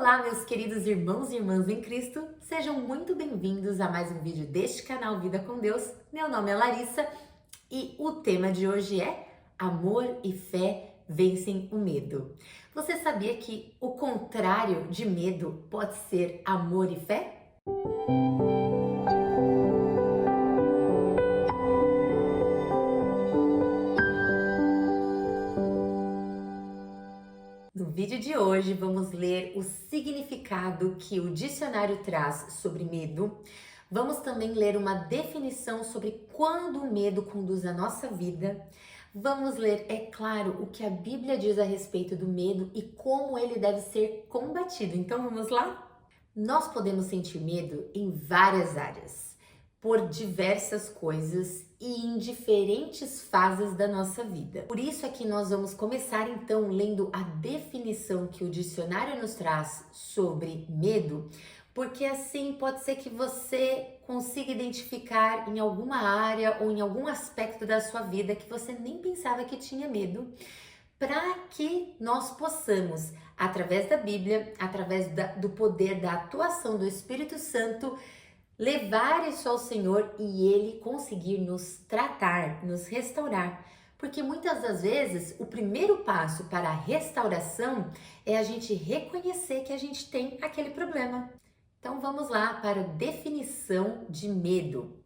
Olá, meus queridos irmãos e irmãs em Cristo, sejam muito bem-vindos a mais um vídeo deste canal Vida com Deus. Meu nome é Larissa e o tema de hoje é Amor e fé vencem o medo. Você sabia que o contrário de medo pode ser amor e fé? No vídeo de hoje vamos ler o significado que o dicionário traz sobre medo. Vamos também ler uma definição sobre quando o medo conduz a nossa vida. Vamos ler, é claro, o que a Bíblia diz a respeito do medo e como ele deve ser combatido. Então vamos lá? Nós podemos sentir medo em várias áreas, por diversas coisas e em diferentes fases da nossa vida. Por isso é que nós vamos começar então lendo a definição que o dicionário nos traz sobre medo, porque assim pode ser que você consiga identificar em alguma área ou em algum aspecto da sua vida que você nem pensava que tinha medo, para que nós possamos, através da Bíblia, através do poder da atuação do Espírito Santo, levar isso ao Senhor e Ele conseguir nos tratar, nos restaurar. Porque muitas das vezes o primeiro passo para a restauração é a gente reconhecer que a gente tem aquele problema. Então vamos lá para a definição de medo.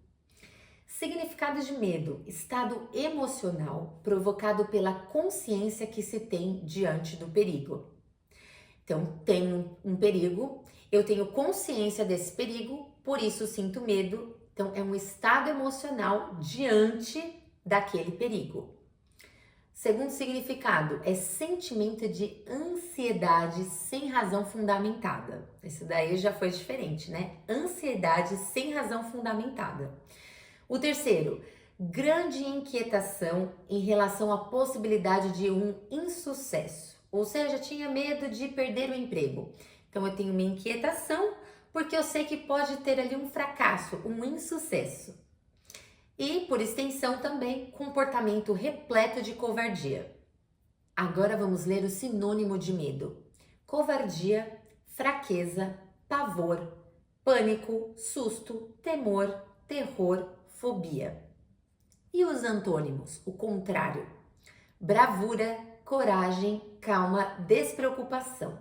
Significado de medo: estado emocional provocado pela consciência que se tem diante do perigo. Então, tem um perigo, eu tenho consciência desse perigo, por isso sinto medo. Então, é um estado emocional diante daquele perigo. Segundo significado, é sentimento de ansiedade sem razão fundamentada. Esse daí já foi diferente, né? Ansiedade sem razão fundamentada. O terceiro, grande inquietação em relação à possibilidade de um insucesso. Ou seja, tinha medo de perder o emprego. Então eu tenho uma inquietação porque eu sei que pode ter ali um fracasso, um insucesso. E, por extensão também, comportamento repleto de covardia. Agora vamos ler o sinônimo de medo: covardia, fraqueza, pavor, pânico, susto, temor, terror, fobia. E os antônimos, o contrário: bravura, coragem, calma, despreocupação.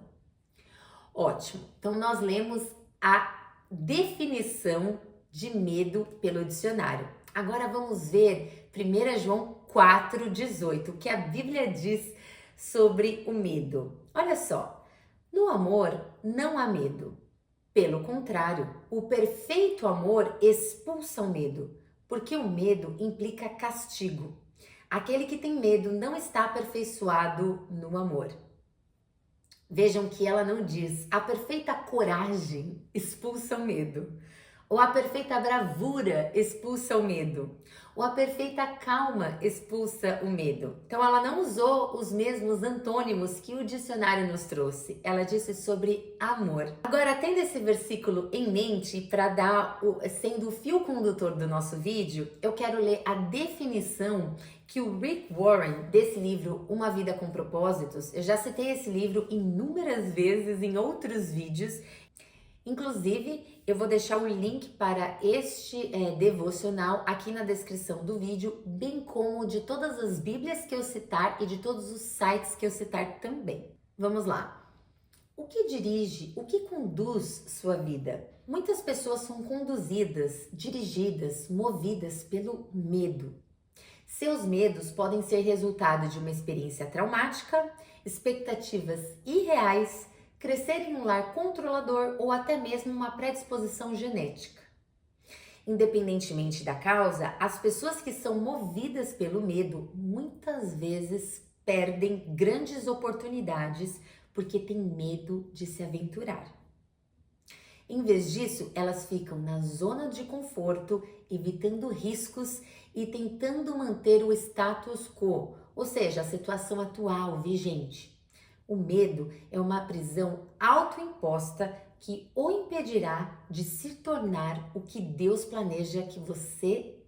Ótimo, então nós lemos a definição de medo pelo dicionário. Agora vamos ver 1 João 4,18, o que a Bíblia diz sobre o medo. Olha só, no amor não há medo. Pelo contrário, o perfeito amor expulsa o medo, porque o medo implica castigo. Aquele que tem medo não está aperfeiçoado no amor. Vejam que ela não diz a perfeita coragem expulsa o medo, ou a perfeita bravura expulsa o medo, ou a perfeita calma expulsa o medo. Então ela não usou os mesmos antônimos que o dicionário nos trouxe. Ela disse sobre amor. Agora, tendo esse versículo em mente, para sendo o fio condutor do nosso vídeo, eu quero ler a definição que o Rick Warren, desse livro Uma Vida com Propósitos. Eu já citei esse livro inúmeras vezes em outros vídeos. Inclusive, eu vou deixar o link para este devocional aqui na descrição do vídeo, bem como de todas as Bíblias que eu citar e de todos os sites que eu citar também. Vamos lá. O que dirige, o que conduz sua vida? Muitas pessoas são conduzidas, dirigidas, movidas pelo medo. Seus medos podem ser resultado de uma experiência traumática, expectativas irreais, crescer em um lar controlador ou até mesmo uma predisposição genética. Independentemente da causa, as pessoas que são movidas pelo medo muitas vezes perdem grandes oportunidades porque têm medo de se aventurar. Em vez disso, elas ficam na zona de conforto, evitando riscos e tentando manter o status quo, ou seja, a situação atual, vigente. O medo é uma prisão autoimposta que o impedirá de se tornar o que Deus planeja que você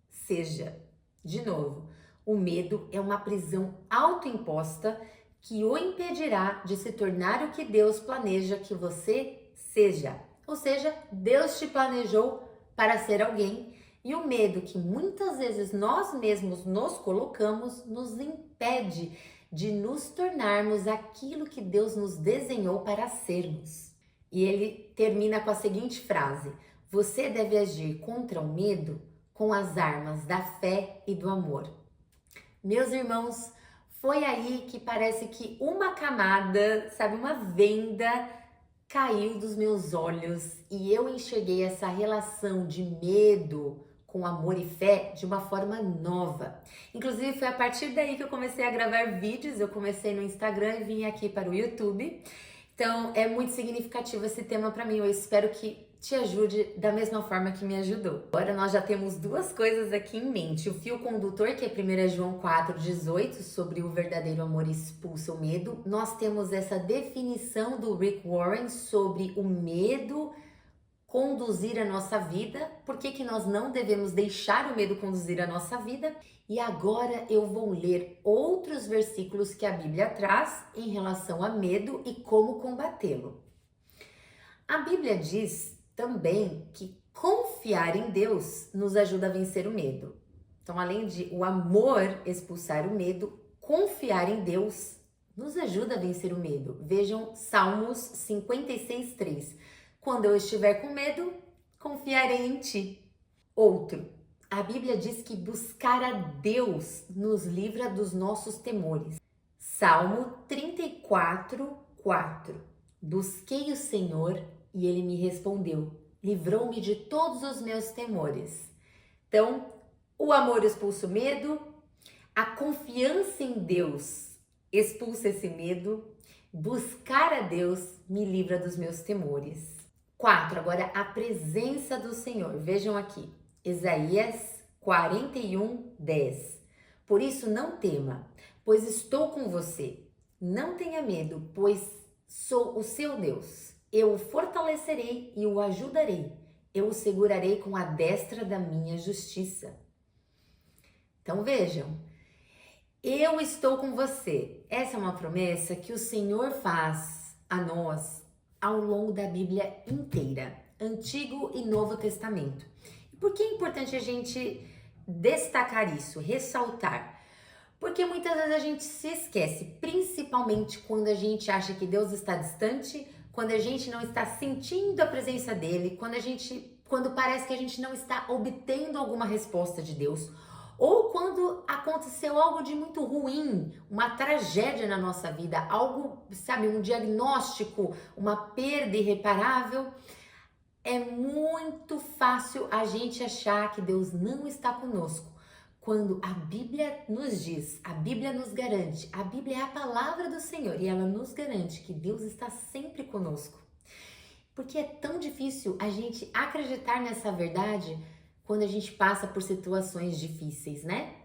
seja. De novo, o medo é uma prisão autoimposta que o impedirá de se tornar o que Deus planeja que você seja. Ou seja, Deus te planejou para ser alguém e o medo que muitas vezes nós mesmos nos colocamos nos impede de nos tornarmos aquilo que Deus nos desenhou para sermos. E ele termina com a seguinte frase: você deve agir contra o medo com as armas da fé e do amor. Meus irmãos, foi aí que parece que uma camada, sabe, uma venda caiu dos meus olhos e eu enxerguei essa relação de medo com amor e fé de uma forma nova. Inclusive foi a partir daí que eu comecei a gravar vídeos, eu comecei no Instagram e vim aqui para o YouTube. Então é muito significativo esse tema para mim, eu espero que te ajude da mesma forma que me ajudou. Agora nós já temos duas coisas aqui em mente. O fio condutor, que é 1 João 4,18, sobre o verdadeiro amor expulsa o medo. Nós temos essa definição do Rick Warren sobre o medo conduzir a nossa vida. Por que nós não devemos deixar o medo conduzir a nossa vida? E agora eu vou ler outros versículos que a Bíblia traz em relação a medo e como combatê-lo. A Bíblia diz também que confiar em Deus nos ajuda a vencer o medo. Então, além de o amor expulsar o medo, confiar em Deus nos ajuda a vencer o medo. Vejam Salmos 56:3. Quando eu estiver com medo, confiarei em ti. Outro, a Bíblia diz que buscar a Deus nos livra dos nossos temores. Salmo 34:4. Busquei o Senhor e ele me respondeu, livrou-me de todos os meus temores. Então, o amor expulsa o medo, a confiança em Deus expulsa esse medo, buscar a Deus me livra dos meus temores. 4, agora a presença do Senhor. Vejam aqui, Isaías 41:10. Por isso não tema, pois estou com você. Não tenha medo, pois sou o seu Deus. Eu o fortalecerei e o ajudarei. Eu o segurarei com a destra da minha justiça. Então vejam, eu estou com você. Essa é uma promessa que o Senhor faz a nós ao longo da Bíblia inteira, Antigo e Novo Testamento. E por que é importante a gente destacar isso, ressaltar? Porque muitas vezes a gente se esquece, principalmente quando a gente acha que Deus está distante, quando a gente não está sentindo a presença dele, quando parece que a gente não está obtendo alguma resposta de Deus, ou quando aconteceu algo de muito ruim, uma tragédia na nossa vida, algo, sabe, um diagnóstico, uma perda irreparável, é muito fácil a gente achar que Deus não está conosco. Quando a Bíblia nos diz, a Bíblia nos garante, a Bíblia é a palavra do Senhor e ela nos garante que Deus está sempre conosco. Porque é tão difícil a gente acreditar nessa verdade quando a gente passa por situações difíceis, né?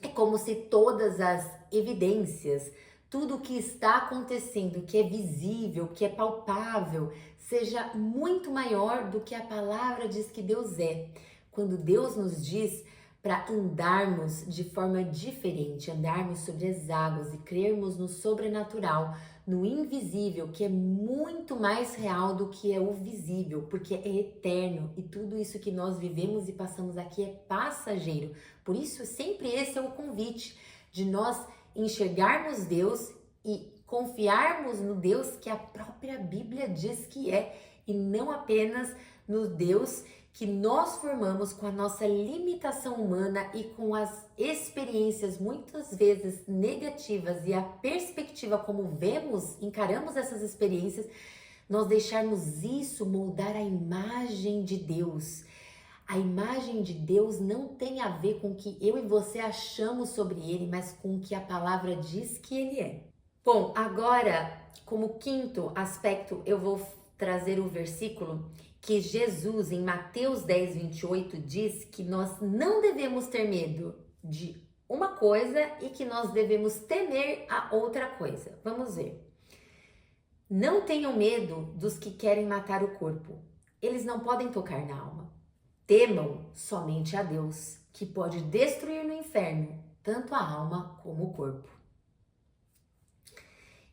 É como se todas as evidências, tudo o que está acontecendo, que é visível, que é palpável, seja muito maior do que a palavra diz que Deus é. Quando Deus nos diz para andarmos de forma diferente, andarmos sobre as águas e crermos no sobrenatural, no invisível, que é muito mais real do que é o visível, porque é eterno e tudo isso que nós vivemos e passamos aqui é passageiro. Por isso, sempre esse é o convite de nós enxergarmos Deus e confiarmos no Deus que a própria Bíblia diz que é, e não apenas no Deus que nós formamos com a nossa limitação humana e com as experiências muitas vezes negativas e a perspectiva como encaramos essas experiências, nós deixarmos isso moldar a imagem de Deus. A imagem de Deus não tem a ver com o que eu e você achamos sobre ele, mas com o que a palavra diz que ele é. Bom, agora, como quinto aspecto, eu vou trazer o versículo que Jesus, em Mateus 10:28, diz que nós não devemos ter medo de uma coisa e que nós devemos temer a outra coisa. Vamos ver. Não tenham medo dos que querem matar o corpo. Eles não podem tocar na alma. Temam somente a Deus, que pode destruir no inferno tanto a alma como o corpo.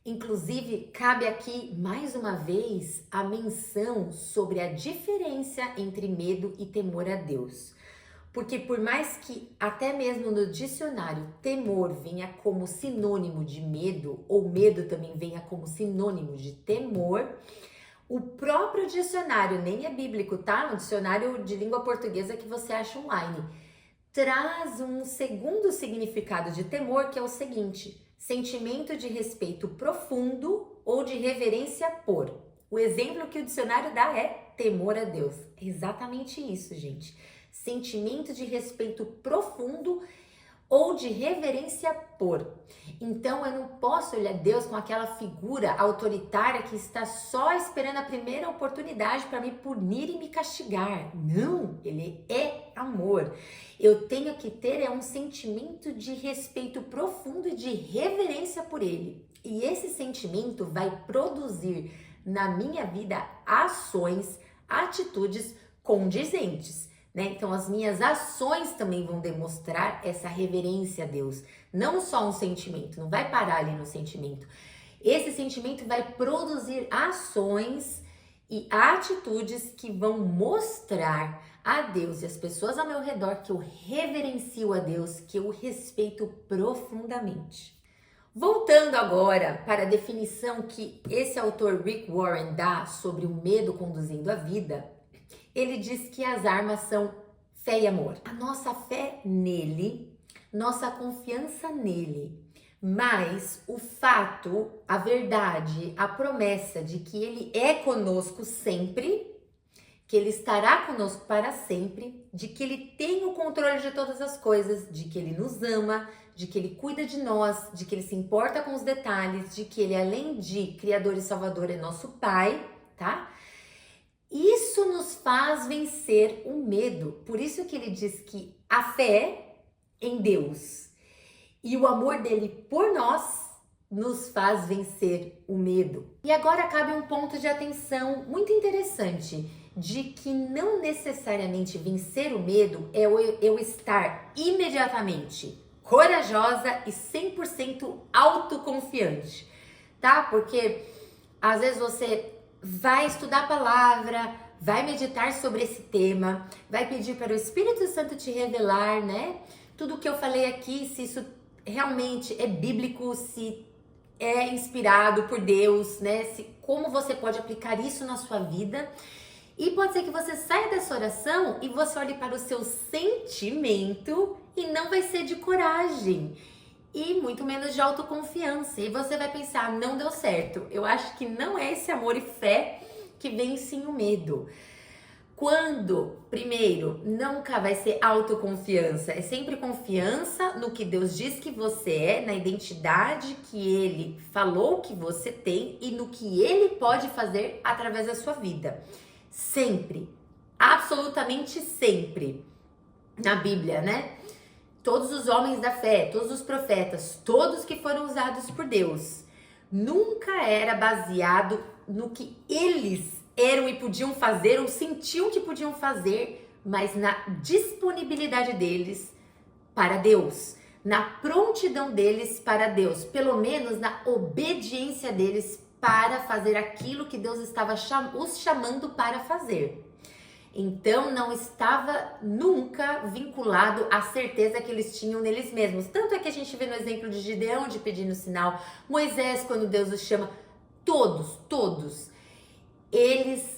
Inclusive, cabe aqui mais uma vez a menção sobre a diferença entre medo e temor a Deus. Porque por mais que até mesmo no dicionário temor venha como sinônimo de medo, ou medo também venha como sinônimo de temor, o próprio dicionário, nem é bíblico, tá? Um dicionário de língua portuguesa que você acha online, traz um segundo significado de temor, que é o seguinte: sentimento de respeito profundo ou de reverência por. O exemplo que o dicionário dá é temor a Deus. É exatamente isso, gente. Sentimento de respeito profundo ou de reverência por. Então eu não posso olhar Deus com aquela figura autoritária que está só esperando a primeira oportunidade para me punir e me castigar. Não, ele é amor. Eu tenho que ter um sentimento de respeito profundo e de reverência por ele. E esse sentimento vai produzir na minha vida ações, atitudes condizentes. Então as minhas ações também vão demonstrar essa reverência a Deus, não só um sentimento, não vai parar ali no sentimento. Esse sentimento vai produzir ações e atitudes que vão mostrar a Deus e as pessoas ao meu redor que eu reverencio a Deus, que eu respeito profundamente. Voltando agora para a definição que esse autor Rick Warren dá sobre o medo conduzindo a vida, ele diz que as armas são fé e amor. A nossa fé nele, nossa confiança nele, mas o fato, a verdade, a promessa de que ele é conosco sempre, que ele estará conosco para sempre, de que ele tem o controle de todas as coisas, de que ele nos ama, de que ele cuida de nós, de que ele se importa com os detalhes, de que ele, além de Criador e Salvador, é nosso Pai, tá? Isso nos faz vencer o medo. Por isso que ele diz que a fé em Deus e o amor dele por nós nos faz vencer o medo. E agora cabe um ponto de atenção muito interessante, de que não necessariamente vencer o medo é eu estar imediatamente corajosa e 100% autoconfiante, tá? Porque às vezes você vai estudar a palavra, vai meditar sobre esse tema, vai pedir para o Espírito Santo te revelar, né? Tudo que eu falei aqui, se isso realmente é bíblico, se é inspirado por Deus, né? Como você pode aplicar isso na sua vida. E pode ser que você saia dessa oração e você olhe para o seu sentimento e não vai ser de coragem. E muito menos de autoconfiança. E você vai pensar, não deu certo. Eu acho que não é esse amor e fé que vencem o medo. Quando, primeiro, nunca vai ser autoconfiança. É sempre confiança no que Deus diz que você é, na identidade que Ele falou que você tem e no que Ele pode fazer através da sua vida. Sempre. Absolutamente sempre. Na Bíblia, né? Todos os homens da fé, todos os profetas, todos que foram usados por Deus, nunca era baseado no que eles eram e podiam fazer ou sentiam que podiam fazer, mas na disponibilidade deles para Deus, na prontidão deles para Deus, pelo menos na obediência deles para fazer aquilo que Deus estava os chamando para fazer. Então não estava nunca vinculado à certeza que eles tinham neles mesmos. Tanto é que a gente vê no exemplo de Gideão de pedindo sinal, Moisés quando Deus os chama, todos,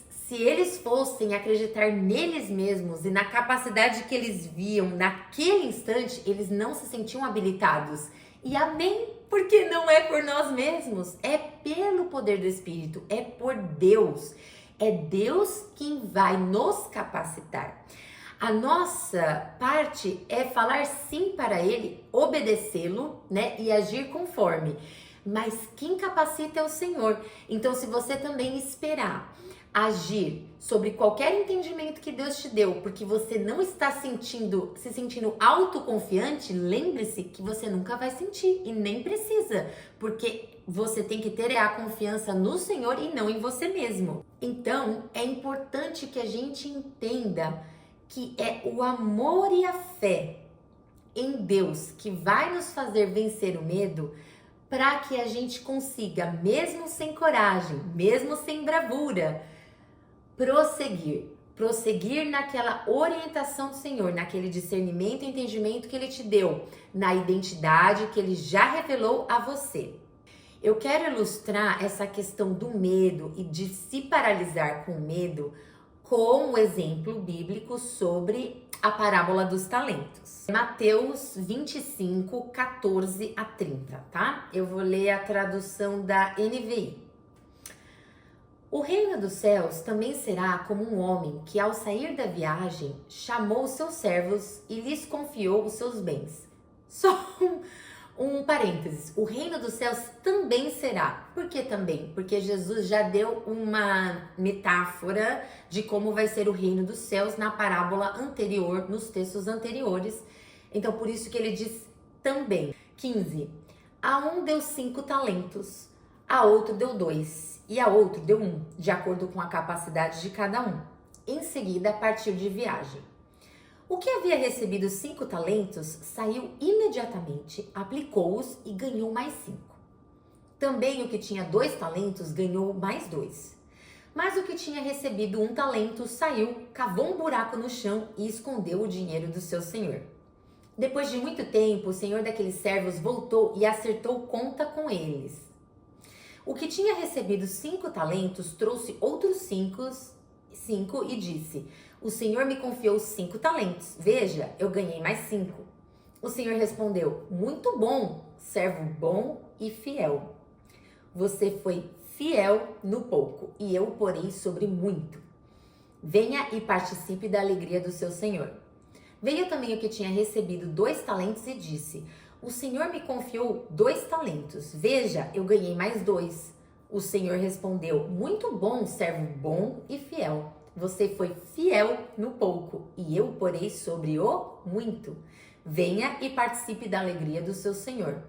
se eles fossem acreditar neles mesmos e na capacidade que eles viam naquele instante, eles não se sentiam habilitados. E amém, porque não é por nós mesmos, é pelo poder do Espírito, é por Deus. É Deus quem vai nos capacitar. A nossa parte é falar sim para Ele, obedecê-lo, né, e agir conforme. Mas quem capacita é o Senhor. Então, se você também esperar agir sobre qualquer entendimento que Deus te deu, porque você não está se sentindo autoconfiante, lembre-se que você nunca vai sentir e nem precisa, porque você tem que ter a confiança no Senhor e não em você mesmo. Então, é importante que a gente entenda que é o amor e a fé em Deus que vai nos fazer vencer o medo, para que a gente consiga, mesmo sem coragem, mesmo sem bravura, prosseguir naquela orientação do Senhor, naquele discernimento e entendimento que Ele te deu, na identidade que Ele já revelou a você. Eu quero ilustrar essa questão do medo e de se paralisar com medo com um exemplo bíblico sobre a parábola dos talentos. Mateus 25, 14 a 30, tá? Eu vou ler a tradução da NVI. O reino dos céus também será como um homem que, ao sair da viagem, chamou os seus servos e lhes confiou os seus bens. Só um parênteses, o reino dos céus também será. Por que também? Porque Jesus já deu uma metáfora de como vai ser o reino dos céus na parábola anterior, nos textos anteriores. Então, por isso que ele diz também. 15. A um deu 5 talentos, a outro deu 2 e a outro deu 1, de acordo com a capacidade de cada um. Em seguida, partiu de viagem. O que havia recebido 5 talentos saiu imediatamente, aplicou-os e ganhou mais 5. Também o que tinha 2 talentos ganhou mais 2. Mas o que tinha recebido 1 talento saiu, cavou um buraco no chão e escondeu o dinheiro do seu senhor. Depois de muito tempo, o senhor daqueles servos voltou e acertou conta com eles. O que tinha recebido 5 talentos trouxe outros 5 e disse: o Senhor me confiou 5 talentos. Veja, eu ganhei mais 5. O Senhor respondeu: muito bom, servo bom e fiel. Você foi fiel no pouco, e eu o porei sobre muito. Venha e participe da alegria do seu Senhor. Veio também o que tinha recebido 2 talentos e disse: o Senhor me confiou 2 talentos. Veja, eu ganhei mais 2. O Senhor respondeu: muito bom, servo bom e fiel. Você foi fiel no pouco, e eu porei sobre o muito. Venha e participe da alegria do seu Senhor.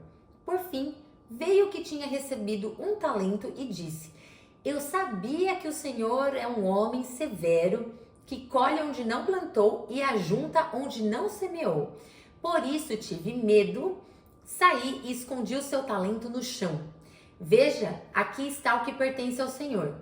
Por fim, veio o que tinha recebido 1 talento e disse: eu sabia que o Senhor é um homem severo, que colhe onde não plantou e ajunta onde não semeou. Por isso tive medo, saí e escondi o seu talento no chão. Veja, aqui está o que pertence ao Senhor.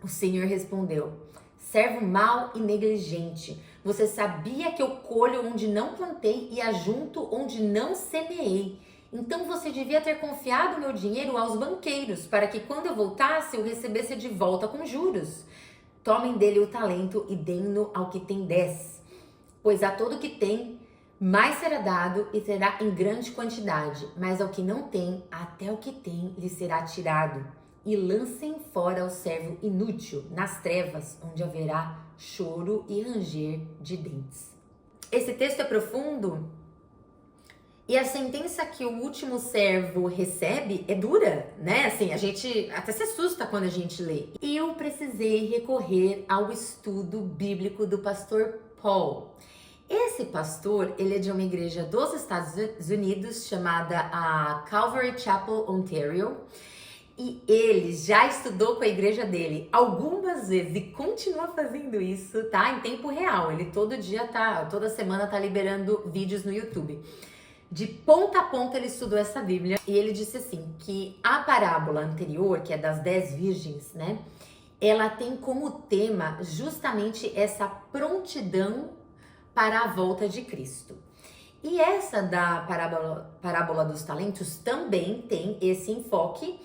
O Senhor respondeu: servo mau e negligente, você sabia que eu colho onde não plantei e ajunto onde não semeei. Então você devia ter confiado meu dinheiro aos banqueiros, para que quando eu voltasse eu recebesse de volta com juros. Tomem dele o talento e deem-no ao que tem 10, pois a todo que tem, mais será dado e terá em grande quantidade, mas ao que não tem, até o que tem lhe será tirado. E lancem fora o servo inútil nas trevas, onde haverá choro e ranger de dentes. Esse texto é profundo e a sentença que o último servo recebe é dura, né? Assim, a gente até se assusta quando a gente lê. E eu precisei recorrer ao estudo bíblico do pastor Paul. Esse pastor, ele é de uma igreja dos Estados Unidos chamada a Calvary Chapel, Ontario. E ele já estudou com a igreja dele algumas vezes e continua fazendo isso, tá? Em tempo real. Ele toda semana tá liberando vídeos no YouTube. De ponta a ponta ele estudou essa Bíblia e ele disse assim, que a parábola anterior, que é das 10 virgens, né? Ela tem como tema justamente essa prontidão para a volta de Cristo. E essa da parábola dos talentos também tem esse enfoque,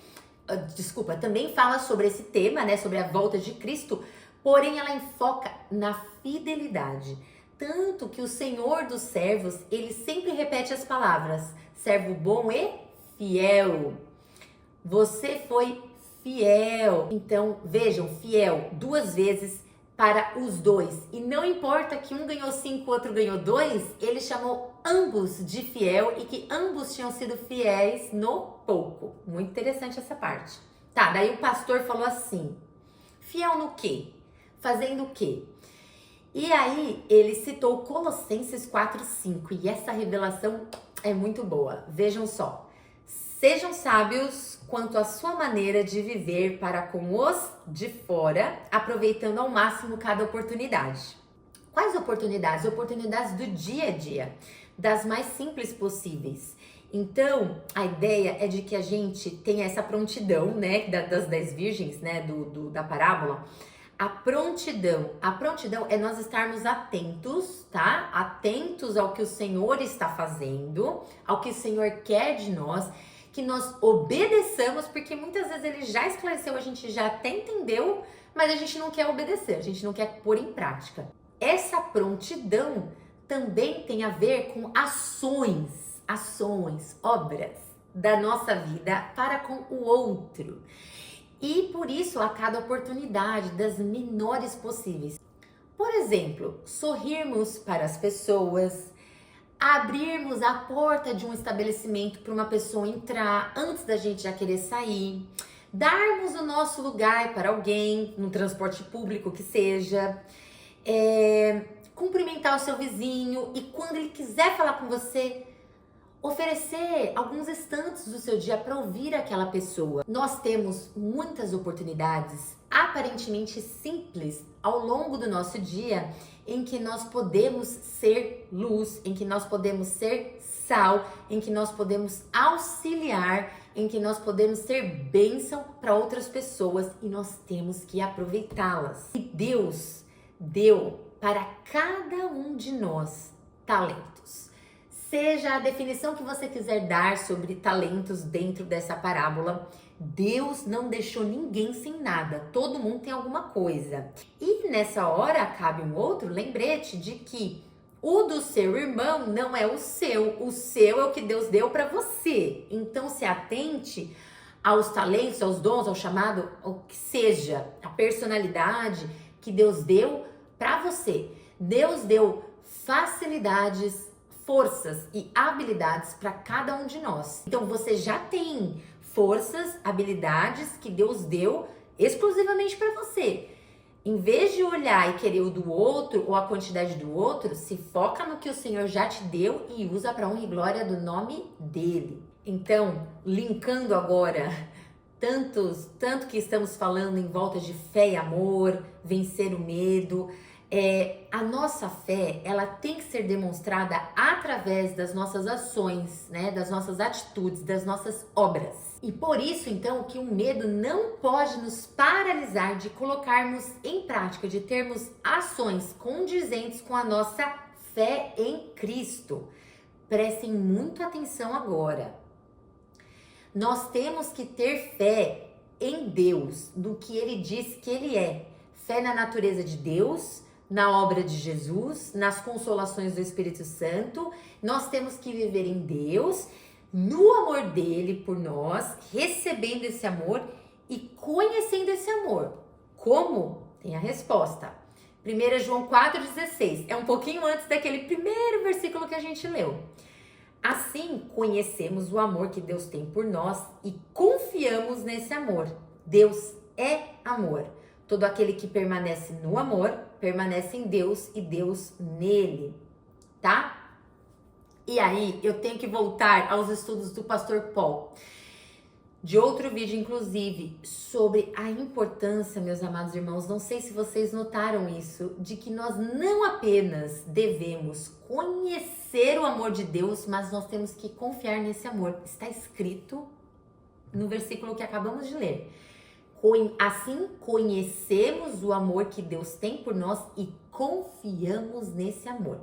também fala sobre esse tema, né, sobre a volta de Cristo, porém ela enfoca na fidelidade. Tanto que o Senhor dos servos, ele sempre repete as palavras, servo bom e fiel. Você foi fiel. Então, vejam, fiel 2 vezes para os 2. E não importa que um ganhou 5, o outro ganhou 2, ele chamou ambos de fiel e que ambos tinham sido fiéis no pouco. Muito interessante essa parte. Tá, daí o pastor falou assim, fiel no quê? Fazendo o quê? E aí ele citou Colossenses 4:5 e essa revelação é muito boa. Vejam só. Sejam sábios quanto à sua maneira de viver para com os de fora, aproveitando ao máximo cada oportunidade. Quais oportunidades? Oportunidades do dia a dia, das mais simples possíveis. Então, a ideia é de que a gente tenha essa prontidão, né, das 10 virgens, né, da parábola. A prontidão é nós estarmos atentos, tá? Atentos ao que o Senhor está fazendo, ao que o Senhor quer de nós, que nós obedeçamos, porque muitas vezes ele já esclareceu, a gente já até entendeu, mas a gente não quer obedecer, a gente não quer pôr em prática. Essa prontidão também tem a ver com ações, obras da nossa vida para com o outro. E por isso a cada oportunidade das menores possíveis. Por exemplo, sorrirmos para as pessoas, abrirmos a porta de um estabelecimento para uma pessoa entrar antes da gente já querer sair, darmos o nosso lugar para alguém, no transporte público que seja, cumprimentar o seu vizinho e quando ele quiser falar com você, oferecer alguns instantes do seu dia para ouvir aquela pessoa. Nós temos muitas oportunidades aparentemente simples ao longo do nosso dia em que nós podemos ser luz, em que nós podemos ser sal, em que nós podemos auxiliar, em que nós podemos ser bênção para outras pessoas e nós temos que aproveitá-las. E Deus deu para cada um de nós talentos. Seja a definição que você quiser dar sobre talentos dentro dessa parábola, Deus não deixou ninguém sem nada, todo mundo tem alguma coisa. E nessa hora cabe um outro lembrete de que o do seu irmão não é o seu é o que Deus deu para você. Então se atente aos talentos, aos dons, ao chamado, o que seja, a personalidade que Deus deu para você. Deus deu facilidades, forças e habilidades para cada um de nós. Então você já tem forças, habilidades que Deus deu exclusivamente para você. Em vez de olhar e querer o do outro ou a quantidade do outro, se foca no que o Senhor já te deu e usa para honra e glória do nome dele. Então, linkando agora tanto que estamos falando em volta de fé e amor, vencer o medo, a nossa fé, ela tem que ser demonstrada através das nossas ações, né? Das nossas atitudes, das nossas obras. E por isso, então, que o medo não pode nos paralisar de colocarmos em prática, de termos ações condizentes com a nossa fé em Cristo. Prestem muito atenção agora. Nós temos que ter fé em Deus, no que Ele diz que Ele é. Fé na natureza de Deus, na obra de Jesus, nas consolações do Espírito Santo. Nós temos que viver em Deus, no amor dele por nós, recebendo esse amor e conhecendo esse amor. Como? Tem a resposta. 1 João 4,16. É um pouquinho antes daquele primeiro versículo que a gente leu. Assim, conhecemos o amor que Deus tem por nós e confiamos nesse amor. Deus é amor. Todo aquele que permanece no amor, permanece em Deus e Deus nele, tá? E aí, eu tenho que voltar aos estudos do pastor Paul, de outro vídeo, inclusive, sobre a importância, meus amados irmãos, não sei se vocês notaram isso, de que nós não apenas devemos conhecer o amor de Deus, mas nós temos que confiar nesse amor. Está escrito no versículo que acabamos de ler. Assim conhecemos o amor que Deus tem por nós e confiamos nesse amor.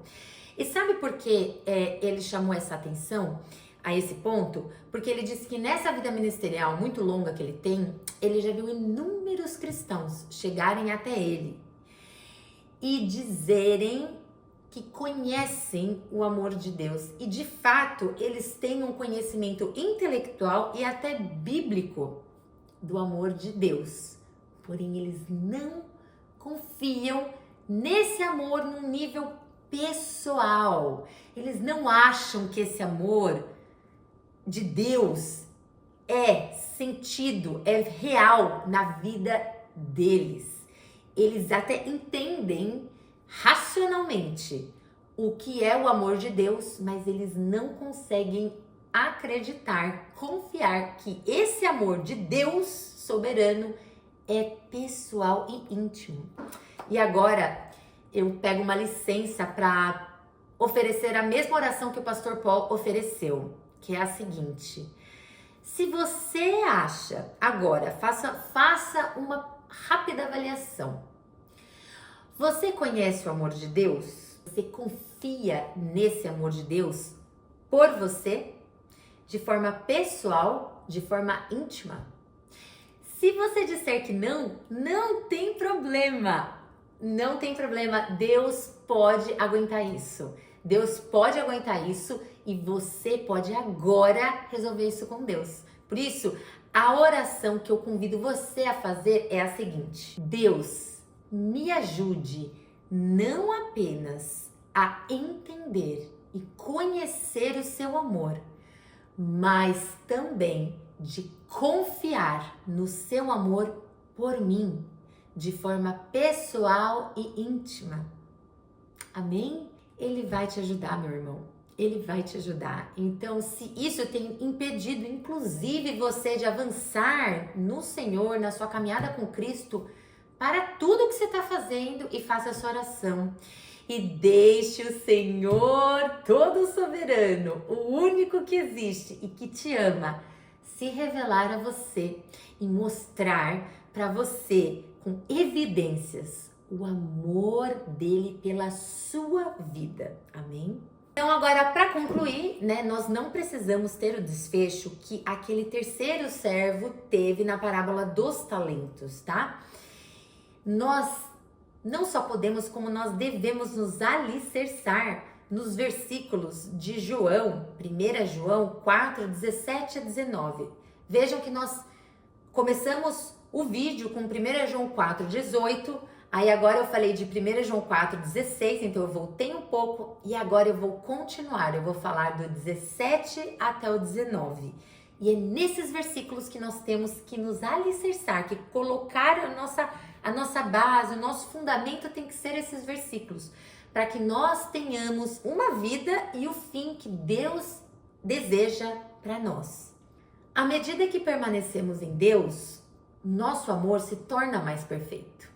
E sabe por que ele chamou essa atenção a esse ponto? Porque ele disse que nessa vida ministerial muito longa que ele tem, ele já viu inúmeros cristãos chegarem até ele e dizerem que conhecem o amor de Deus. E de fato, eles têm um conhecimento intelectual e até bíblico do amor de Deus, porém eles não confiam nesse amor num nível pessoal. Eles não acham que esse amor de Deus é sentido, é real na vida deles. Eles até entendem racionalmente o que é o amor de Deus, mas eles não conseguem acreditar, confiar que esse amor de Deus soberano é pessoal e íntimo. E agora eu pego uma licença para oferecer a mesma oração que o pastor Paul ofereceu. que é a seguinte: se você acha, agora, faça uma rápida avaliação. Você conhece o amor de Deus? Você confia nesse amor de Deus por você? De forma pessoal, de forma íntima? Se você disser que não, não tem problema. Não tem problema. Deus pode aguentar isso. Deus pode aguentar isso e você pode agora resolver isso com Deus. Por isso, a oração que eu convido você a fazer é a seguinte: Deus, me ajude não apenas a entender e conhecer o seu amor, mas também de confiar no seu amor por mim, de forma pessoal e íntima. Amém? Ele vai te ajudar, meu irmão. Ele vai te ajudar. Então, se isso tem impedido, inclusive, você de avançar no Senhor, na sua caminhada com Cristo, para tudo que você está fazendo e faça a sua oração. E deixe o Senhor todo soberano, o único que existe e que te ama, se revelar a você e mostrar para você com evidências o amor dele pela sua vida. Amém? Então agora, para concluir, nós não precisamos ter o desfecho que aquele terceiro servo teve na parábola dos talentos, tá? Nós não só podemos, como nós devemos nos alicerçar nos versículos de João, 1 João 4, 17 a 19. Vejam que nós começamos o vídeo com 1 João 4, 18, aí agora eu falei de 1 João 4, 16, então eu voltei um pouco e agora eu vou continuar, eu vou falar do 17 até o 19. E é nesses versículos que nós temos que nos alicerçar, que colocar a nossa base, o nosso fundamento tem que ser esses versículos, para que nós tenhamos uma vida e o fim que Deus deseja para nós. À medida que permanecemos em Deus, nosso amor se torna mais perfeito.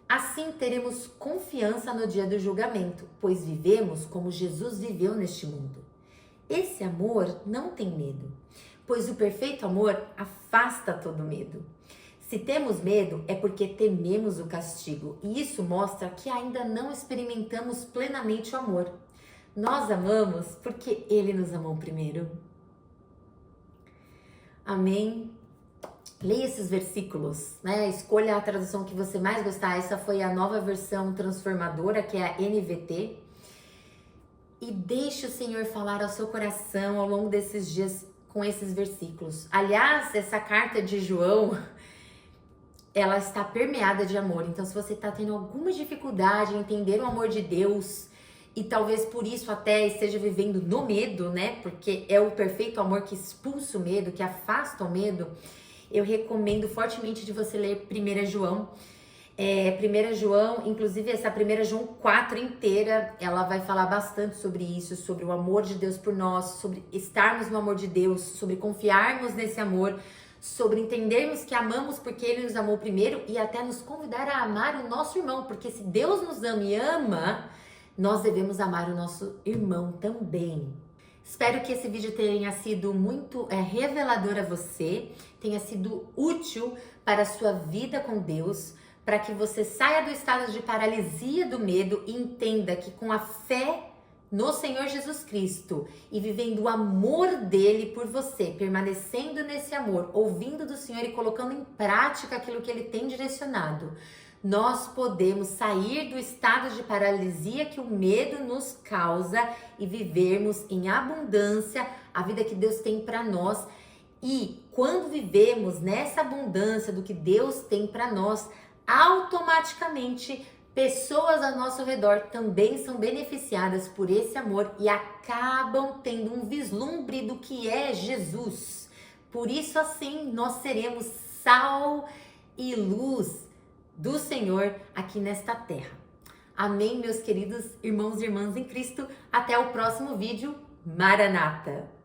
Assim teremos confiança no dia do julgamento, pois vivemos como Jesus viveu neste mundo. Esse amor não tem medo, pois o perfeito amor afasta todo medo. Se temos medo, é porque tememos o castigo, e isso mostra que ainda não experimentamos plenamente o amor. Nós amamos porque Ele nos amou primeiro. Amém? Leia esses versículos, Escolha a tradução que você mais gostar. Essa foi a nova versão transformadora, que é a NVT. E deixe o Senhor falar ao seu coração ao longo desses dias com esses versículos. Aliás, essa carta de João, ela está permeada de amor. Então, se você está tendo alguma dificuldade em entender o amor de Deus e talvez por isso até esteja vivendo no medo, Porque é o perfeito amor que expulsa o medo, que afasta o medo, eu recomendo fortemente de você ler 1 João. 1 João, inclusive essa 1 João 4 inteira, ela vai falar bastante sobre isso, sobre o amor de Deus por nós, sobre estarmos no amor de Deus, sobre confiarmos nesse amor, sobre entendermos que amamos porque Ele nos amou primeiro e até nos convidar a amar o nosso irmão, porque se Deus nos ama e ama, nós devemos amar o nosso irmão também. Espero que esse vídeo tenha sido muito revelador a você, tenha sido útil para a sua vida com Deus, para que você saia do estado de paralisia do medo e entenda que com a fé no Senhor Jesus Cristo e vivendo o amor dele por você, permanecendo nesse amor, ouvindo do Senhor e colocando em prática aquilo que ele tem direcionado, nós podemos sair do estado de paralisia que o medo nos causa e vivermos em abundância a vida que Deus tem para nós. E quando vivemos nessa abundância do que Deus tem para nós, automaticamente pessoas ao nosso redor também são beneficiadas por esse amor e acabam tendo um vislumbre do que é Jesus. Por isso, assim, nós seremos sal e luz do Senhor aqui nesta terra. Amém, meus queridos irmãos e irmãs em Cristo. Até o próximo vídeo. Maranata!